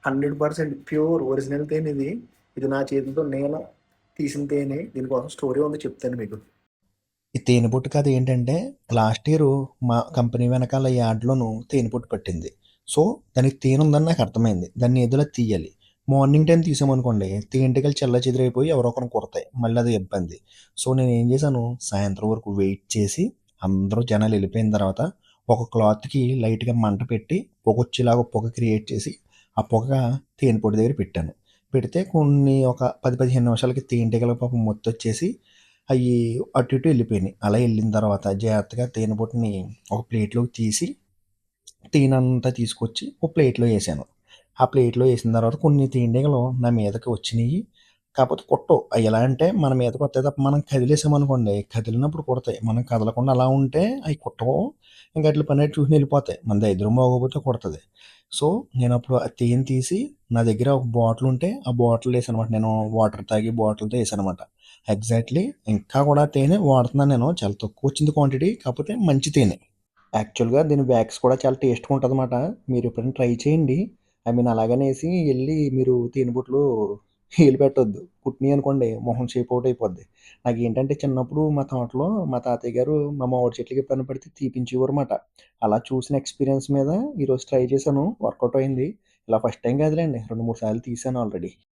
100% pure original తేనె ఇది. ఇది నా చేతులతో నేను తీసిన తేనె. దీనికోసం స్టోరీ ఉంది చెప్తాను మీకు. ఈ తేనెపట్టు కథ ఏంటంటే, లాస్ట్ ఇయరు మా కంపెనీ వెనకాల యార్డ్‌లోను తేనెపట్టు పట్టింది. సో, దానికి తేనె ఉందని నాకు అర్థమైంది. దాన్ని ఏదోలా తీయాలి. మార్నింగ్ టైమ్ తీసామనుకోండి, తేనెటీగలు చెల్లాచెదురైపోయి ఎవరో ఒకరిని కుడతాయి. మళ్ళీ అది ఇబ్బంది. సో, నేనేం చేశాను, సాయంత్రం వరకు వెయిట్ చేసి, అందరూ జనాలు వెళ్ళిపోయిన తర్వాత, ఒక క్లాత్‌కి లైట్‌గా మంట పెట్టి, పొగొచ్చేలాగా పొగ క్రియేట్ చేసి, ఆ పొగ తేనెపట్టు దగ్గర పెట్టాను. పెడితే ఒక 10, 15 నిమిషాలకి తేనెటీగలు పాపం మొత్తొచ్చేసి అయ్యి అటు ఇటు వెళ్ళిపోయినాయి. అలా వెళ్ళిన తర్వాత జాగ్రత్తగా తేనెపట్టుని ఒక ప్లేట్‌లోకి తీసి, తేనంతా తీసుకొచ్చి ఒక ప్లేట్‌లో ఏసాను. ఆ ప్లేట్‌లో ఏసిన తర్వాత కొన్ని తేనెటీగలు నా మీదకి వచ్చినియి. కాపోతే కుట్టవు. అయి ఎలా అంటే మన మీదకొత్తాయి తప్ప మనం కదిలేసామనుకోండి, కదిలినప్పుడు కుడతాయి. మనం కదలకుండా అలా ఉంటే అయి కుట్టవు. ఇంక ఆటిలి పని అయి చూసుకొని వెళ్ళిపోతాయి. మన దరిద్రం బాగోకపోతే కుడతది. సో, నేనప్పుడు ఆ తేనె తీసి నా దగ్గర ఒక బాటిల్ ఉంటే ఆ బాటిల్‌లో ఏసాననమాట. నేను వాటర్ తాగే బాటిల్‌తో ఏసాననమాట. ఎగ్జాక్ట్‌లీ ఇంకా కూడా తేనె వాడుతున్నాను నేను. చాలా తక్కువొచ్చింది క్వాంటిటీ. కాపోతే మంచి తేనె. యాక్చువల్‌గా దీని వ్యాక్స్ కూడా చాలా టేస్ట్‌గా ఉంటదనమాట. మీరెప్పుడైనా ట్రై చేయండి. ఐ మీన్ అలాగనేసి ఎళ్లి మీరు తేనెపట్టులో ఏలు పెట్టొద్దు. కుట్టినియనుకోండి మొహం షేప్ ఔట్ అయిపోద్ది. నాకేంటంటే చిన్నప్పుడు మా తోటలో మా తాతయ్య గారు మా మామిడి చెట్లకి ఎప్పుడన్నా పడితే తీపించేవారుమాట. అలా చూసిన ఎక్స్‌పీరియన్స్ మీద ఈరోజు ట్రై చేశాను. వర్కౌట్ అయింది. ఇలా ఫస్ట్ టైమ్ కాదులెండి. 2, 3 సార్లు తీశాను ఆల్రెడీ.